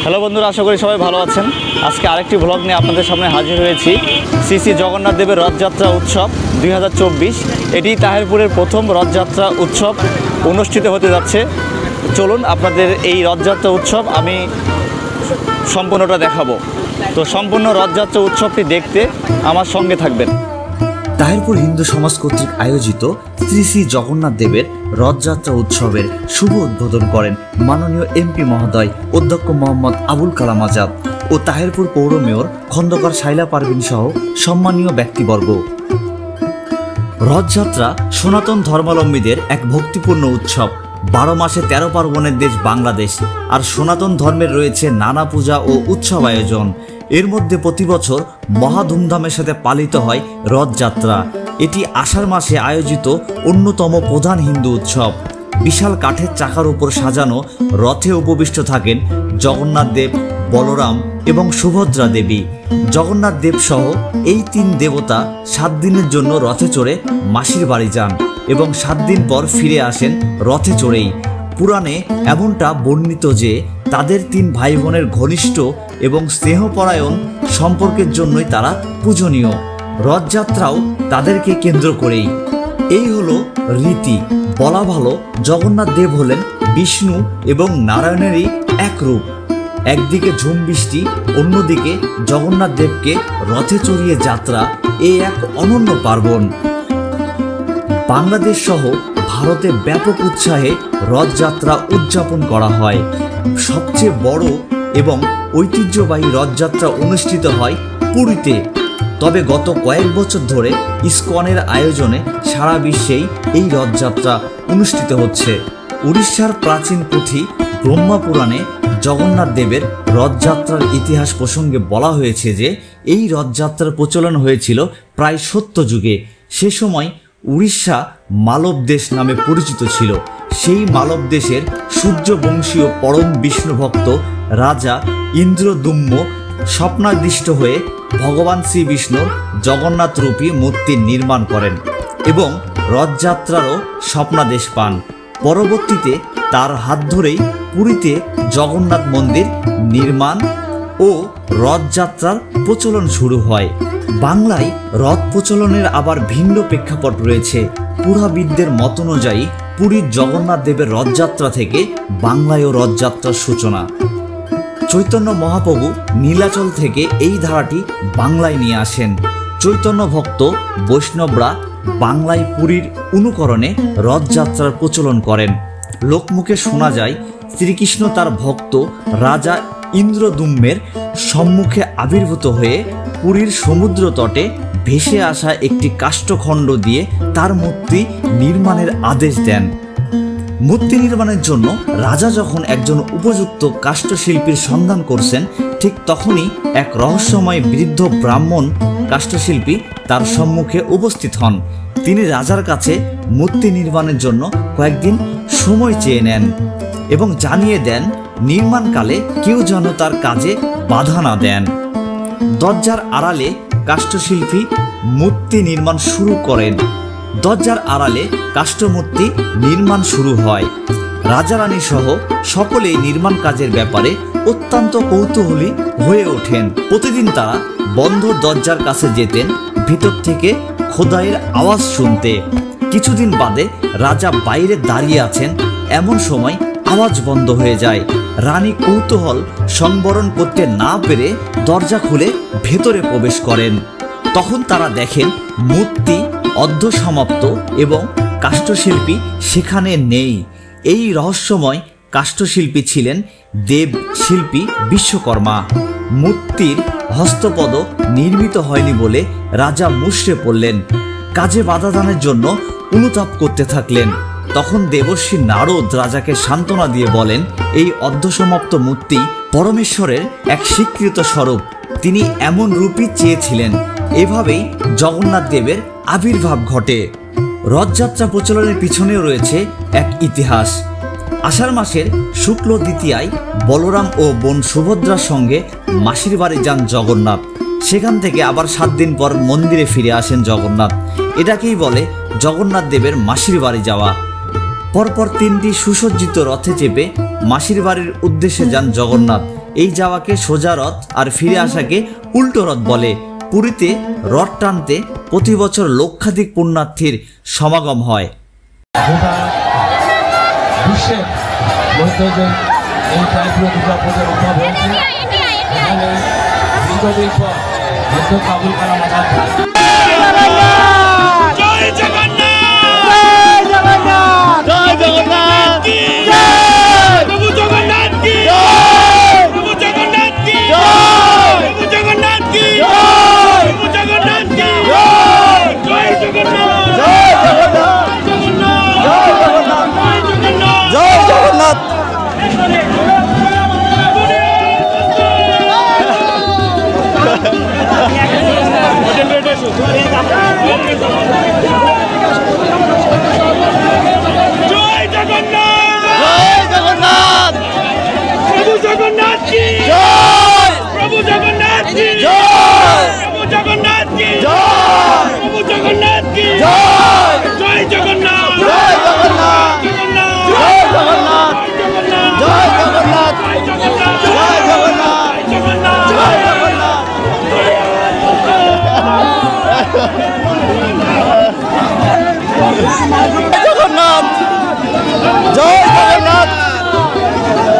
Hello বন্ধুরা, আশা করি সবাই ভালো আছেন। আজকে আরেকটি ব্লগ নিয়ে আপনাদের সামনে হাজির হয়েছি। শ্রী শ্রী জগন্নাথ দেবের রথযাত্রা উৎসব 2024 এটি তাহিরপুরের প্রথম রথযাত্রা উৎসব অনুষ্ঠিত হতে যাচ্ছে। চলুন আপনাদের এই রথযাত্রা উৎসব আমি সম্পূর্ণটা দেখাবো। তো সম্পূর্ণ রথযাত্রা উৎসবটি দেখতে আমার সঙ্গে থাকবেন। তাহিরপুর হিন্দু সমাজ কর্তৃক আয়োজিত শ্রী শ্রী জগন্নাথ দেবের রথযাত্রা উৎসবের শুভ উদ্বোধন করেন মাননীয় এমপি মহোদয় অধ্যক্ষ মোহাম্মদ আবুল কালাম আজাদ ও তাহিরপুর পৌর মেয়র খন্দকার শাইলা পারভিন সহ সম্মানীয় ব্যক্তিবর্গ। রথযাত্রা সনাতন ধর্মাবলম্বীদের এক ভক্তিপূর্ণ উৎসব। 12 মাসে 13 পার্বণের দেশ বাংলাদেশ, আর সনাতন ধর্মের রয়েছে নানা পূজা ও উৎসব আয়োজন। এর মধ্যে প্রতি বছর মহা ধুমধামের সাথে পালিত হয় রথযাত্রা। এটি আষাঢ় মাসে আয়োজিত অন্যতম প্রধান হিন্দু উৎসব। বিশাল কাঠের চাকার উপর সাজানো রথে উপবিষ্ট থাকেন জগন্নাথ দেব, বলরাম এবং সুভদ্রা দেবী। জগন্নাথ দেব সহ এই 3 দেবতা 7 দিনের জন্য রথে চড়ে মাসির বাড়ি যান এবং 7 দিন পর ফিরে আসেন রথে চড়েই। পুরাণে এমনটা বর্ণিত যে তাদের 3 ভাই বোনের ঘনিষ্ঠ এবং স্নেহপরায়ণ সম্পর্কের জন্যই তারা পূজনীয়। রথযাত্রাও তাদেরকে কেন্দ্র করেই। এই হলো রীতি। বলা ভালো, জগন্নাথ দেব হলেন বিষ্ণু এবং নারায়ণেরই এক রূপ। একদিকে ঝুম বৃষ্টি, অন্যদিকে জগন্নাথ দেবকে রথে চড়িয়ে যাত্রা, এই এক অনন্য পার্বণ। বাংলাদেশ সহ ভারতে ব্যাপক উৎসাহে রথযাত্রা উদযাপন করা হয়। সবচেয়ে বড় এবং ঐতিহ্যবাহী রথযাত্রা অনুষ্ঠিত হয় পুরীতে। তবে গত কয়েক বছর ধরে ইসকনের আয়োজনে সারা বিশ্বেই এই রথযাত্রা অনুষ্ঠিত হচ্ছে। উড়িষ্যার প্রাচীন পুঁথি ব্রহ্মপুরাণে জগন্নাথ দেবের রথযাত্রার ইতিহাস প্রসঙ্গে বলা হয়েছে যে এই রথযাত্রার প্রচলন হয়েছিল প্রায় 70 যুগে। সে সময় উড়িষ্যা মালব দেশ নামে পরিচিত ছিল। সেই মালব দেশের সূর্যবংশীয় পরম বিষ্ণুভক্ত রাজা ইন্দ্রদুম্ন স্বপ্নাদিষ্ট হয়ে ভগবান শ্রী বিষ্ণুর জগন্নাথ রূপী মূর্তি নির্মাণ করেন এবং রথযাত্রারও স্বপ্নাদেশ পান। পরবর্তীতে তার হাত ধরেই পুরীতে জগন্নাথ মন্দির নির্মাণ ও রথযাত্রার প্রচলন শুরু হয়। বাংলায় রথ প্রচলনের আবার ভিন্ন প্রেক্ষাপট রয়েছে। পুরাবিদদের মত অনুযায়ী পুরীর জগন্নাথ দেবের রথযাত্রা থেকে বাংলায়ও রথযাত্রার সূচনা। চৈতন্য মহাপ্রভু নীলাচল থেকে এই ধারাটি বাংলায় নিয়ে আসেন। চৈতন্য ভক্ত বৈষ্ণবরা বাংলায় পুরীর অনুকরণে রথযাত্রার প্রচলন করেন। লোকমুখে শোনা যায় শ্রীকৃষ্ণ তার ভক্ত রাজা ইন্দ্রদুম্নের সম্মুখে আবির্ভূত হয়ে পুরীর সমুদ্র তটে ভেসে আসা একটি কাষ্ঠখণ্ড দিয়ে তার মূর্তি নির্মাণের আদেশ দেন। মূর্তি নির্মাণের জন্য রাজা যখন একজন উপযুক্ত কাষ্ঠশিল্পীর সন্ধান করছেন, ঠিক তখনই এক রহস্যময় বৃদ্ধ ব্রাহ্মণ কাষ্ঠশিল্পী তার সম্মুখে উপস্থিত হন। তিনি রাজার কাছে মূর্তি নির্মাণের জন্য কয়েকদিন সময় চেয়ে নেন এবং জানিয়ে দেন নির্মাণকালে কেউ যেন তার কাজে বাধা না দেন। দরজার আড়ালে কাষ্ঠশিল্পী মূর্তি নির্মাণ শুরু করেন। দরজার আড়ালে কাষ্ঠমূর্তি নির্মাণ শুরু হয়। রাজারানী সহ সকলেই নির্মাণ কাজের ব্যাপারে অত্যন্ত কৌতূহলী হয়ে ওঠেন। প্রতিদিন তারা বন্ধ দরজার কাছে যেতেন ভিতর থেকে খোদাইয়ের আওয়াজ শুনতে। কিছুদিন বাদে রাজা বাইরে দাঁড়িয়ে আছেন, এমন সময় আওয়াজ বন্ধ হয়ে যায়। রানী কৌতূহল সংবরণ করতে না পেরে দরজা খুলে ভেতরে প্রবেশ করেন। তখন তারা দেখেন মূর্তি অর্ধসমাপ্ত এবং কাষ্ঠশিল্পী সেখানে নেই। এই রহস্যময় কাষ্ঠশিল্পী ছিলেন দেব শিল্পী বিশ্বকর্মা। মূর্তির হস্তপদ নির্মিত হয়নি বলে রাজা মুষড়ে পড়লেন। কাজে বাধা দানের জন্য অনুতাপ করতে থাকলেন। তখন দেবর্ষি নারদ রাজাকে সান্ত্বনা দিয়ে বলেন, এই অর্ধসমাপ্ত মূর্তি পরমেশ্বরের এক স্বীকৃত স্বরূপ। তিনি এমন রূপই চেয়েছিলেন। এভাবেই জগন্নাথ দেবের আবির্ভাব ঘটে। রথযাত্রা প্রচলনের পিছনেও রয়েছে এক ইতিহাস। আষাঢ় মাসের শুক্ল দ্বিতীয়ায় বলরাম ও বোন সুভদ্রার সঙ্গে মাসির বাড়ি যান জগন্নাথ। সেখান থেকে আবার 7 দিন পর মন্দিরে ফিরে আসেন জগন্নাথ। এটাকেই বলে জগন্নাথ দেবের মাসির বাড়ি যাওয়া। পরপর 3টি সুসজ্জিত রথে চেপে মাসির বাড়ির উদ্দেশ্যে যান জগন্নাথ। এই যাওয়াকে সোজা রথ আর ফিরে আসাকে উল্টো রথ বলে। পুরীতে রথ টানতে প্রতি বছর লক্ষাধিক পুণ্যার্থীর সমাগম হয়। গোটা বিশ্বের মধ্যে যে এই টাইপুর দুর্গাপূজার উদ্ভব হয়েছে, এখানে দীর্ঘদিন পর মধ্য কাবুল করা মাথা জয় জগন্নাথ, জয় জগন্নাথ, প্রভু জগন্নাথ কি জয়, প্রভু জগন্নাথ কি জয়, প্রভু জগন্নাথ কি জয়, প্রভু জগন্নাথ কি জয়, জয় জগন্নাথ, জয় জগন্নাথ, জয় জগন্নাথ, জয় জগন্নাথ। জয় জগন্নাথ, জয় জগন্নাথ, প্রভু জগন্নাথ কি জয়, প্রভু জগন্নাথ কি জয়, প্রভু জগন্নাথ কি জয়, প্রভু জগন্নাথ কি জয়, জয় জগন্নাথ, জয় জগন্নাথ, জয় জগন্নাথ, জয় জগন্নাথ, জয় জগন্নাথ, জয় জগন্নাথ, জয়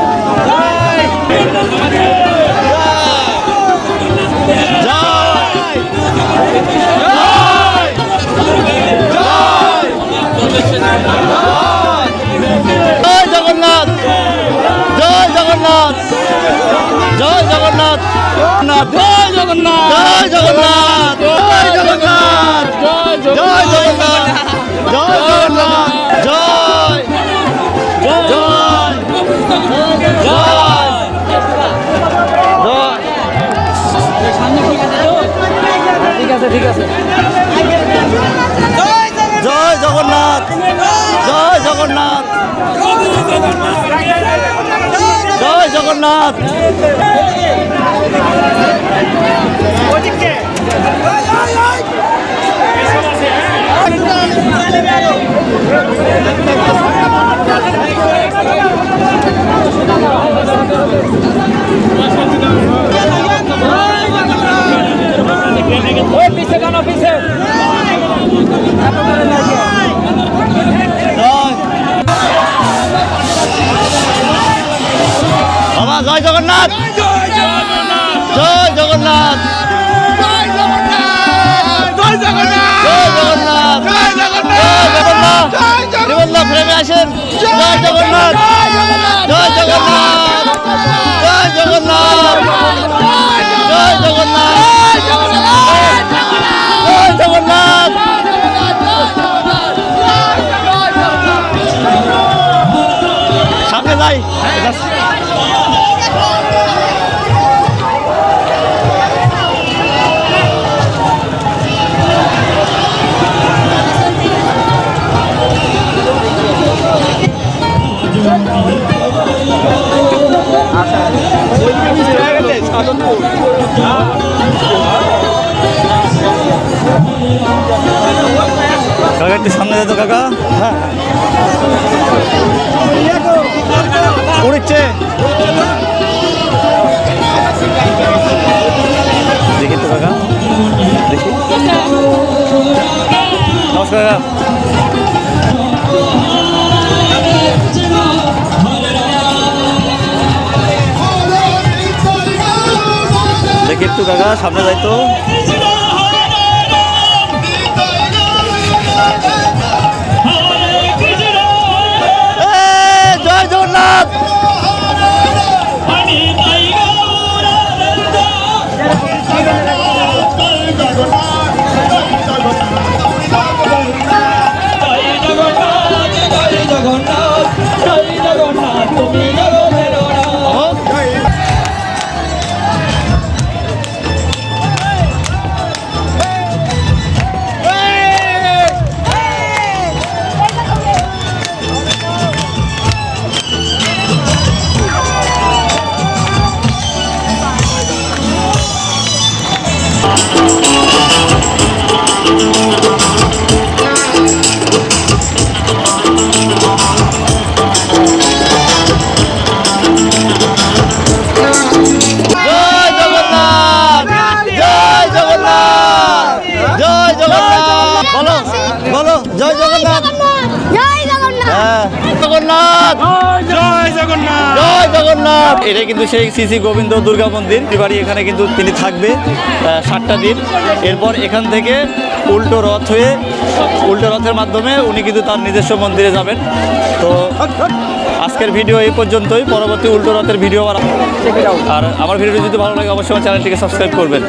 জগন্নাথ, জগন্নাথ, জয় জগন্নাথ, জয় জগন্নাথ, জয় জগন্নাথ, জয় জগন্নাথ, জয় জগন্নাথ, জয় জগন্নাথ, জয় জগন্নাথ, জয় জগন্নাথ, জয় জগন্নাথ, জয় জয় ঠিক আছে ঠিক আছে। জয় জগন্নাথ, জয় জগন্নাথ, জয় জগন্নাথ। पीछे गाना पीछे बाबा जय जगन्नाथ, जय जगन्नाथ, जय जगन्नाथ, जय जगन्नाथ, जय जगन्नाथ, जय जगन्नाथ, जय जगन्नाथ, जय जगन्नाथ, प्रेमे आसेन जय जगन्नाथ, जय जगन्नाथ, जय जगन्नाथ, जय जगन्नाथ, जय जगन्नाथ। सामने যাই কাকা একটু সামনে যেত কাকা। হ্যাঁ উড়ছে দেখি তো কাকা, দেখি নমস্কার কাকা। দেখি একটু কাকা সামনে যাইতো। জয় জগন্নাথ, জয় জগন্নাথ, জয় জগন্নাথ, জয় জগন্নাথ। বলো বলো জয় জগন্নাথ। জয় জগন্নাথ। হ্যাঁ, জগন্নাথ, জয় জগন্নাথ। জয় জগন্নাথ। এটা কিন্তু সেই শ্রী গোবিন্দ দুর্গা মন্দির বাড়ি। এখানে কিন্তু তিনি থাকবে 7টা দিন। এরপর এখান থেকে উল্টো রথ হয়ে উল্টো রথের মাধ্যমে উনি কিন্তু তার নিজস্ব মন্দিরে যাবেন। তো আজকের ভিডিও এই পর্যন্তই। পরবর্তী উল্টো রথের ভিডিও আর আমার ভিডিওটি যদি ভালো লাগে অবশ্যই আমার চ্যানেলটিকে সাবস্ক্রাইব করবেন।